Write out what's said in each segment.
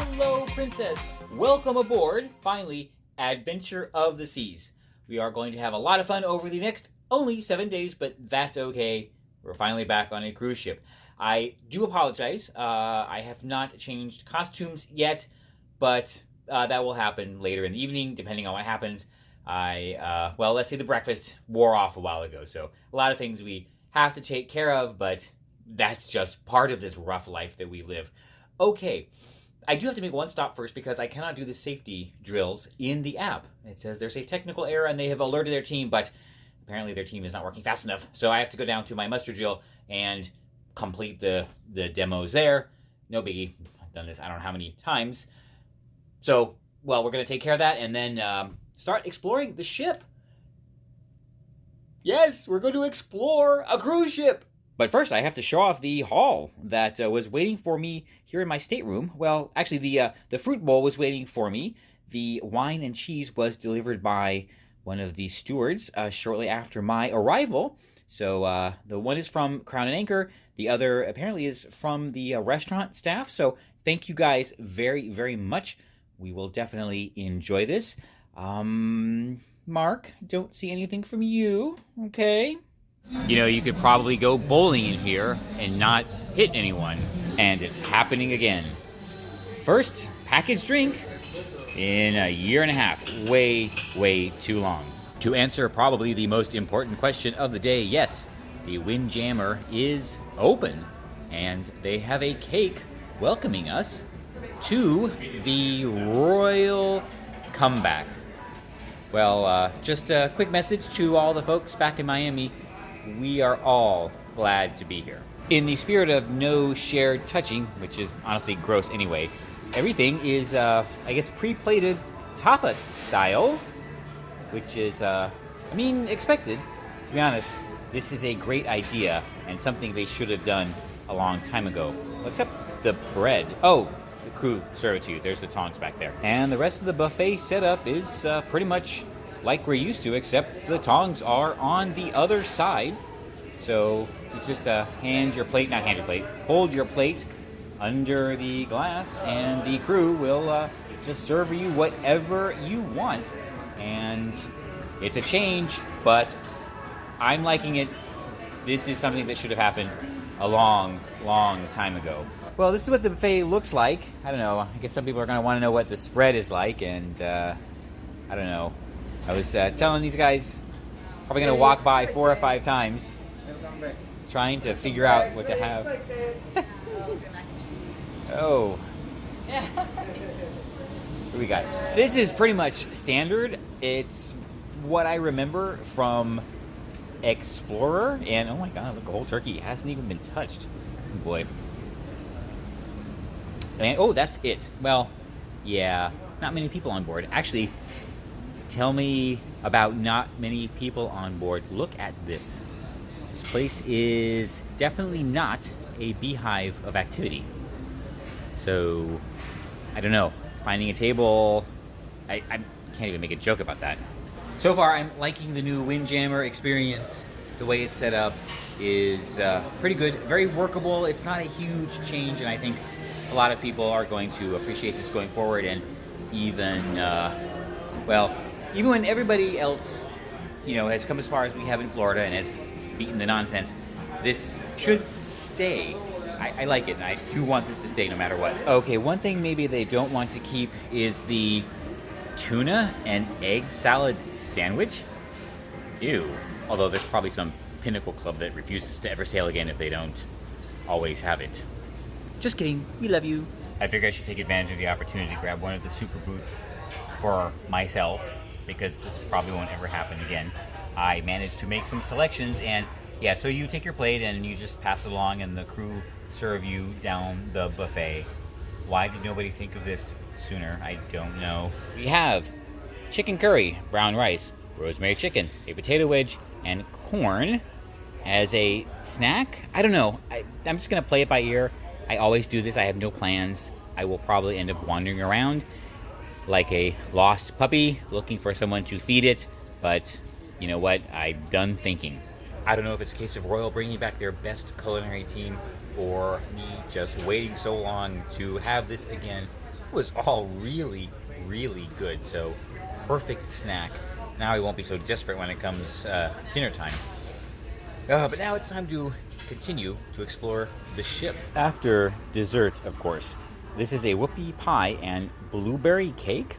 Hello, Princess. Welcome aboard, finally, Adventure of the Seas. We are going to have a lot of fun over the next only 7 days, but that's okay. We're finally back on a cruise ship. I do apologize. I have not changed costumes yet, but that will happen later in the evening, depending on what happens. Well, let's say the breakfast wore off a while ago, so a lot of things we have to take care of, but that's just part of this rough life that we live. Okay, I do have to make one stop first because I cannot do the safety drills in the app. It says there's a technical error and they have alerted their team, but apparently their team is not working fast enough. So I have to go down to my muster drill and complete the demos there. No biggie. I've done this I don't know how many times. So, well, we're going to take care of that and then start exploring the ship. Yes, we're going to explore a cruise ship. But first, I have to show off the haul that was waiting for me here in my stateroom. Well, actually, the fruit bowl was waiting for me. The wine and cheese was delivered by one of the stewards shortly after my arrival. So the one is from Crown and Anchor. The other apparently is from the restaurant staff. So thank you guys very, very much. We will definitely enjoy this. Mark, don't see anything from you. Okay. You know, you could probably go bowling in here and not hit anyone. And it's happening again. First packaged drink in a year and a half. Way, way too long. To answer probably the most important question of the day, yes, the Windjammer is open. And they have a cake welcoming us to the royal comeback. Well, just a quick message to all the folks back in Miami. We are all glad to be here. In the spirit of no shared touching, which is honestly gross anyway, everything is, I guess, pre-plated tapas style, which is, expected. To be honest, this is a great idea and something they should have done a long time ago. Except the bread. Oh, the crew serve it to you. There's the tongs back there. And the rest of the buffet setup is pretty much like we're used to, except the tongs are on the other side. So you just hold your plate under the glass, and the crew will just serve you whatever you want. And it's a change, but I'm liking it. This is something that should have happened a long, long time ago. Well, this is what the buffet looks like. I don't know. I guess some people are going to want to know what the spread is like, and I don't know. I was telling these guys, probably going to walk by 4 or 5 times, trying to figure out what to have. Oh. What do we got? This is pretty much standard. It's what I remember from Explorer, and oh my god, look, a whole turkey. It hasn't even been touched. Oh boy. And, oh, that's it. Well, yeah, not many people on board. Actually, tell me about not many people on board. Look at this. This place is definitely not a beehive of activity. So, I don't know. Finding a table, I can't even make a joke about that. So far, I'm liking the new Windjammer experience. The way it's set up is pretty good, very workable. It's not a huge change, and I think a lot of people are going to appreciate this going forward. And even, even when everybody else, has come as far as we have in Florida and has beaten the nonsense, this should stay. I like it, and I do want this to stay no matter what. Okay, one thing maybe they don't want to keep is the tuna and egg salad sandwich. Ew. Although there's probably some Pinnacle Club that refuses to ever sail again if they don't always have it. Just kidding. We love you. I figure I should take advantage of the opportunity to grab one of the super boots for myself, because this probably won't ever happen again. I managed to make some selections, and yeah, so you take your plate and you just pass it along, and the crew serve you down the buffet. Why did nobody think of this sooner? I don't know. We have chicken curry, brown rice, rosemary chicken, a potato wedge, and corn as a snack. I don't know. I'm just going to play it by ear. I always do this. I have no plans. I will probably end up wandering around like a lost puppy looking for someone to feed it. But you know what? I'm done thinking. I don't know if it's a case of Royal bringing back their best culinary team or me just waiting so long to have this again. was all really, really good. So perfect snack. Now I won't be so desperate when it comes dinner time. But now it's time to continue to explore the ship. After dessert, of course. This is a whoopie pie and blueberry cake.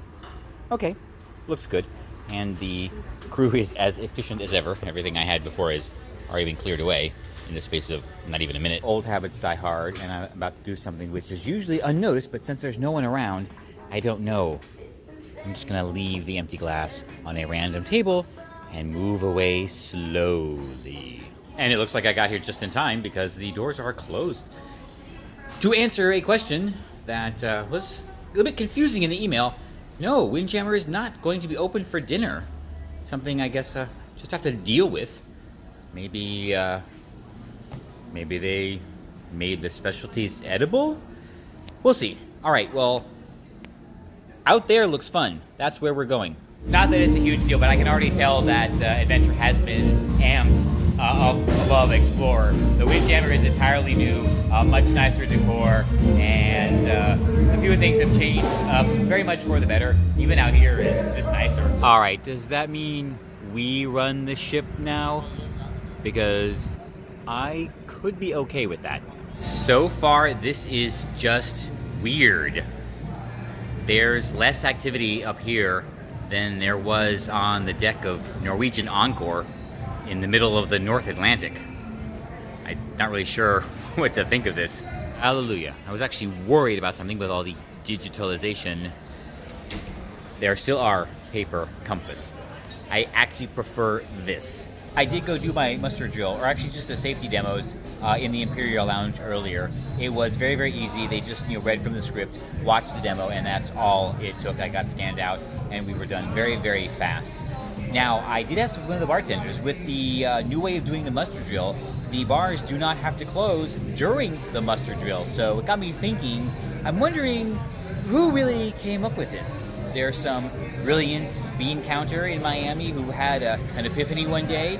Okay, looks good. And the crew is as efficient as ever. Everything I had before is already been cleared away in the space of not even a minute. Old habits die hard, and I'm about to do something which is usually unnoticed, but since there's no one around, I don't know. I'm just gonna leave the empty glass on a random table and move away slowly. And it looks like I got here just in time because the doors are closed. To answer a question that was a little bit confusing in the email, no, Windjammer is not going to be open for dinner. Something I guess just have to deal with. Maybe they made the specialties edible? We'll see. All right, well, out there looks fun. That's where we're going. Not that it's a huge deal, but I can already tell that Adventure has been amped up above Explorer. The Windjammer is entirely new, much nicer decor, and a few things have changed very much for the better. Even out here is just nicer. All right, does that mean we run the ship now? Because I could be okay with that. So far, this is just weird. There's less activity up here than there was on the deck of Norwegian Encore in the middle of the North Atlantic. I'm not really sure what to think of this. Hallelujah. I was actually worried about something with all the digitalization. There still are paper compass. I actually prefer this. I did go do my muster drill, or actually just the safety demos in the Imperial Lounge earlier. It was very, very easy. They just read from the script, watched the demo, and that's all it took. I got scanned out, and we were done very, very fast. Now, I did ask one of the bartenders, with the new way of doing the muster drill, the bars do not have to close during the muster drill. So it got me thinking, I'm wondering who really came up with this? Is there some brilliant bean counter in Miami who had an epiphany one day?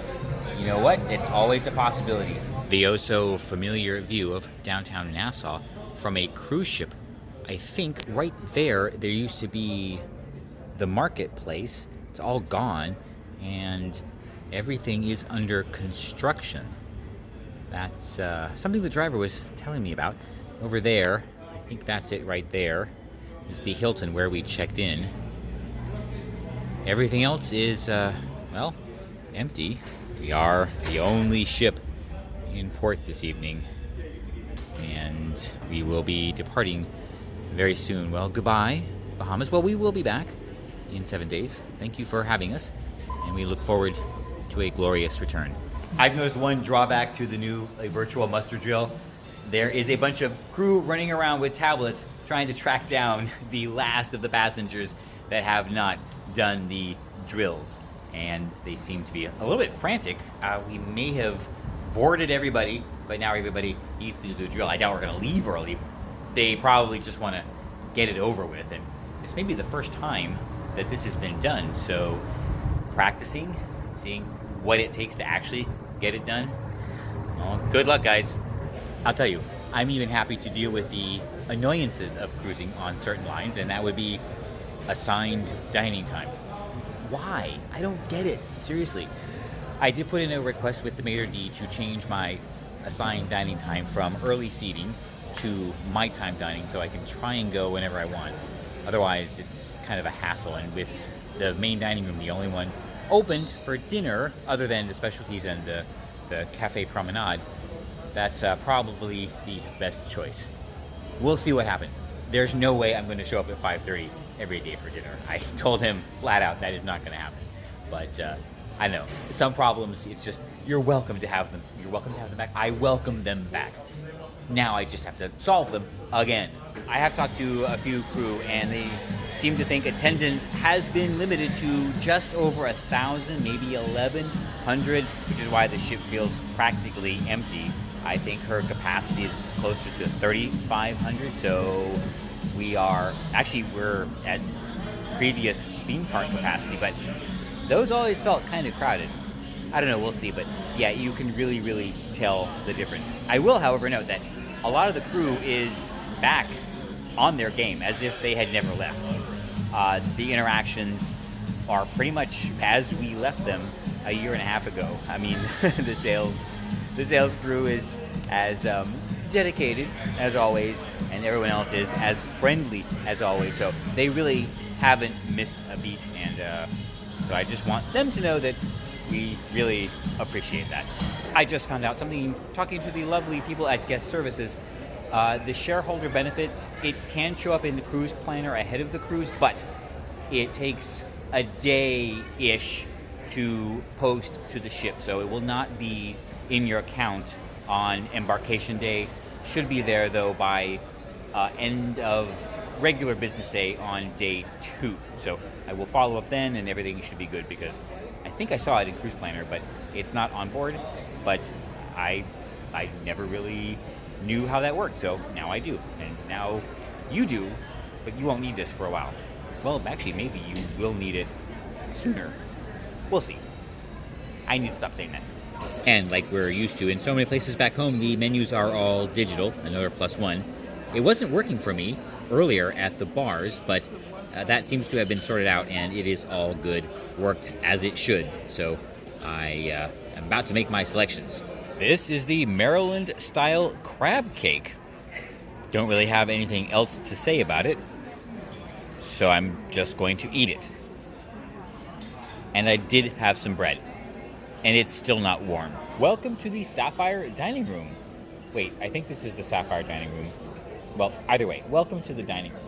You know what? It's always a possibility. The oh-so-familiar view of downtown Nassau from a cruise ship. I think right there used to be the marketplace. It's all gone, and everything is under construction. That's something the driver was telling me about. Over there, I think that's it right there, is the Hilton where we checked in. Everything else is, well, empty. We are the only ship in port this evening, and we will be departing very soon. Well, goodbye, Bahamas. Well, we will be back in 7 days. Thank you for having us, and we look forward to a glorious return. I've noticed one drawback to the new virtual muster drill. There is a bunch of crew running around with tablets trying to track down the last of the passengers that have not done the drills, and they seem to be a little bit frantic. We may have boarded everybody, but now everybody needs to do the drill. I doubt we're going to leave early. They probably just want to get it over with, and this may be the first time that this has been done, so practicing, seeing what it takes to actually get it done. Well, good luck, guys. I'll tell you, I'm even happy to deal with the annoyances of cruising on certain lines, and that would be assigned dining times. Why? I don't get it. Seriously. I did put in a request with the maitre d' to change my assigned dining time from early seating to my time dining so I can try and go whenever I want. Otherwise, it's kind of a hassle, and with the main dining room the only one opened for dinner other than the specialties and the cafe promenade, that's probably the best choice. We'll see what happens. There's no way I'm going to show up at 5:30 every day for dinner. I told him flat out that is not going to happen. But I know some problems, it's just, you're welcome to have them. You're welcome to have them back. I welcome them back. Now I just have to solve them again. I have talked to a few crew, and they seem to think attendance has been limited to just over 1,000, maybe 1,100, which is why the ship feels practically empty. I think her capacity is closer to 3,500, so we're at previous theme park capacity, but those always felt kind of crowded. I don't know, we'll see, but yeah, you can really, really tell the difference. I will, however, note that a lot of the crew is back on their game as if they had never left. The interactions are pretty much as we left them a year and a half ago. I mean, the sales crew is as dedicated as always, and everyone else is as friendly as always. So they really haven't missed a beat, and so I just want them to know that we really appreciate that. I just found out something talking to the lovely people at Guest Services. The shareholder benefit, it can show up in the cruise planner ahead of the cruise, but it takes a day-ish to post to the ship, so it will not be in your account on embarkation day. Should be there though by end of regular business day on day 2. So I will follow up then, and everything should be good, because I think I saw it in Cruise Planner, but it's not on board. But I never really knew how that worked, so now I do, and now you do, but you won't need this for a while. Well, actually, maybe you will need it sooner. We'll see. I need to stop saying that. And like we're used to in so many places back home, the menus are all digital, another +1. It wasn't working for me earlier at the bars, but that seems to have been sorted out, and it is all good. Worked as it should. So I am about to make my selections. This is the Maryland-style crab cake. Don't really have anything else to say about it, so I'm just going to eat it. And I did have some bread, and it's still not warm. Welcome to the Sapphire Dining Room. Wait, I think this is the Sapphire Dining Room. Well, either way, welcome to the dining room.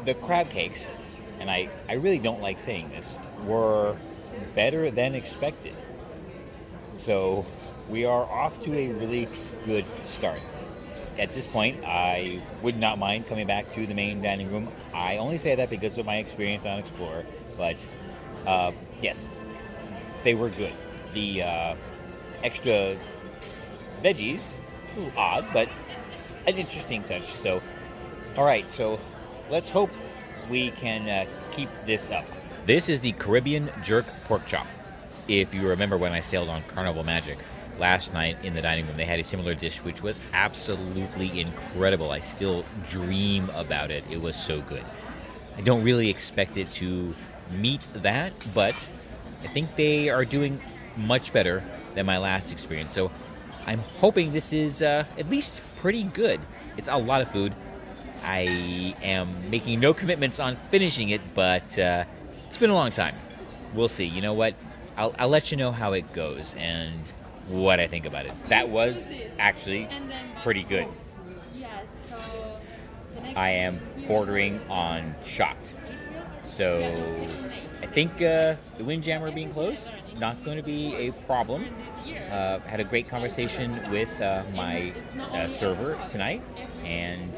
The crab cakes, and I really don't like saying this, were better than expected. So we are off to a really good start. At this point, I would not mind coming back to the main dining room. I only say that because of my experience on Explorer, but yes, they were good. The extra veggies, a little odd, but an interesting touch. So, all right, so let's hope we can keep this up. This is the Caribbean jerk pork chop. If you remember when I sailed on Carnival Magic last night in the dining room, they had a similar dish, which was absolutely incredible. I still dream about it. It was so good. I don't really expect it to meet that, but I think they are doing much better than my last experience. So I'm hoping this is at least pretty good. It's a lot of food. I am making no commitments on finishing it, but it's been a long time. We'll see. You know what? I'll let you know how it goes and what I think about it. That was actually pretty good. I am bordering on shocked. So I think the Windjammer being closed, not going to be a problem. Had a great conversation with my server tonight, and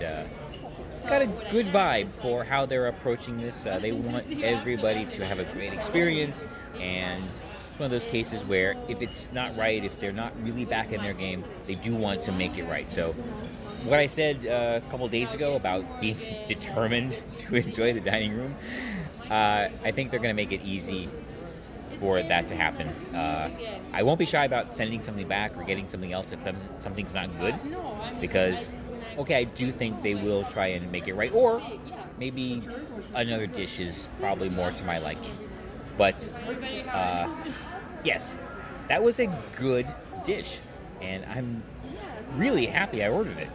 got a good vibe for how they're approaching this. They want everybody to have a great experience, and it's one of those cases where if it's not right, if they're not really back in their game, they do want to make it right. So what I said a couple days ago about being determined to enjoy the dining room, I think they're going to make it easy for that to happen. I won't be shy about sending something back or getting something else if something's not good, because okay, I do think they will try and make it right, or maybe another dish is probably more to my liking. But yes, that was a good dish, and I'm really happy I ordered it.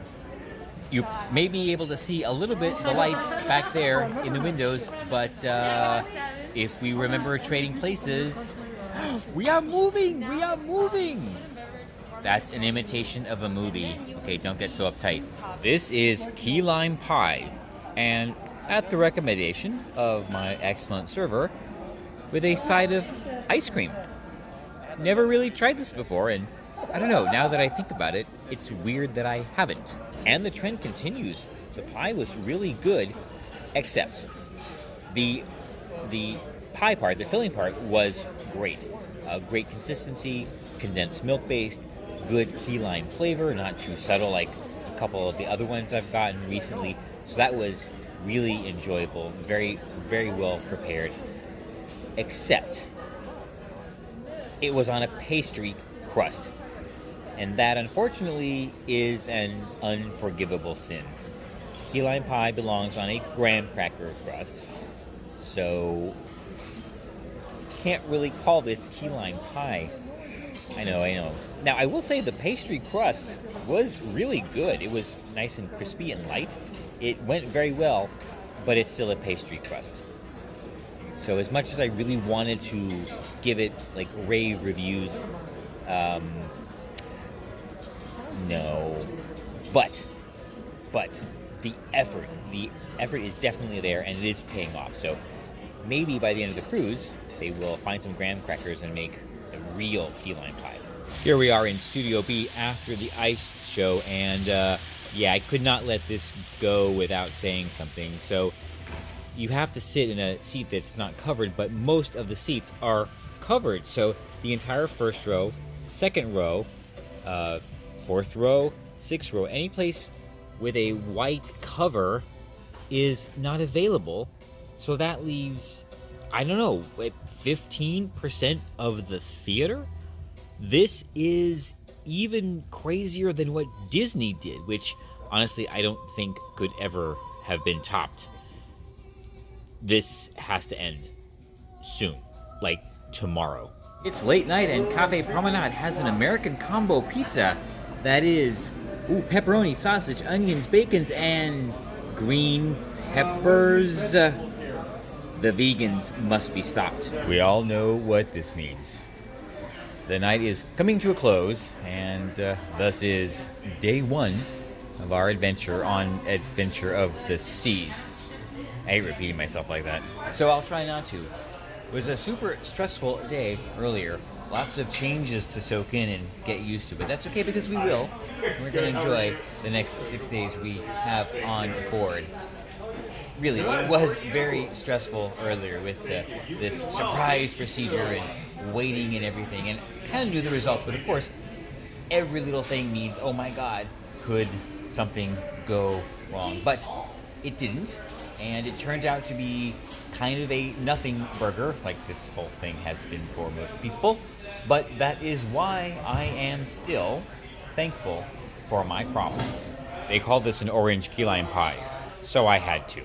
You may be able to see a little bit the lights back there in the windows, but if we remember Trading Places, we are moving! We are moving! That's an imitation of a movie. Okay, don't get so uptight. This is key lime pie, and at the recommendation of my excellent server, with a side of ice cream. Never really tried this before, and I don't know, now that I think about it, it's weird that I haven't. And the trend continues. The pie was really good, except the pie part, the filling part, was great. Great consistency, condensed milk based, good key lime flavor, not too subtle like a couple of the other ones I've gotten recently. So that was really enjoyable, very, very well prepared. Except it was on a pastry crust. And that, unfortunately, is an unforgivable sin. key lime pie belongs on a graham cracker crust. So, can't really call this key lime pie. I know. Now, I will say the pastry crust was really good. It was nice and crispy and light. It went very well, but it's still a pastry crust. So as much as I really wanted to give it like rave reviews, no. But the effort is definitely there, and it is paying off. So maybe by the end of the cruise, they will find some graham crackers and make a real key lime pie. Here we are in Studio B after the ice show, and I could not let this go without saying something. So you have to sit in a seat that's not covered, but most of the seats are covered. So the entire first row, second row, fourth row, sixth row, any place with a white cover is not available. So that leaves, 15% of the theater? This is even crazier than what Disney did, which honestly I don't think could ever have been topped. This has to end soon, like tomorrow. It's late night and Cafe Promenade has an American combo pizza that is pepperoni, sausage, onions, bacons, and green peppers. The vegans must be stopped. We all know what this means. The night is coming to a close, and thus is day one of our adventure of the seas. I hate repeating myself like that, so I'll try not to. It was a super stressful day earlier. Lots of changes to soak in and get used to, but that's okay because we will. We're going to enjoy the next 6 days we have on board. Really, it was very stressful earlier with this surprise procedure and waiting and everything, and kind of knew the results, but of course, every little thing means, oh my god, could something go wrong? But it didn't, and it turned out to be kind of a nothing burger, like this whole thing has been for most people, but that is why I am still thankful for my problems. They call this an orange key lime pie, so I had to.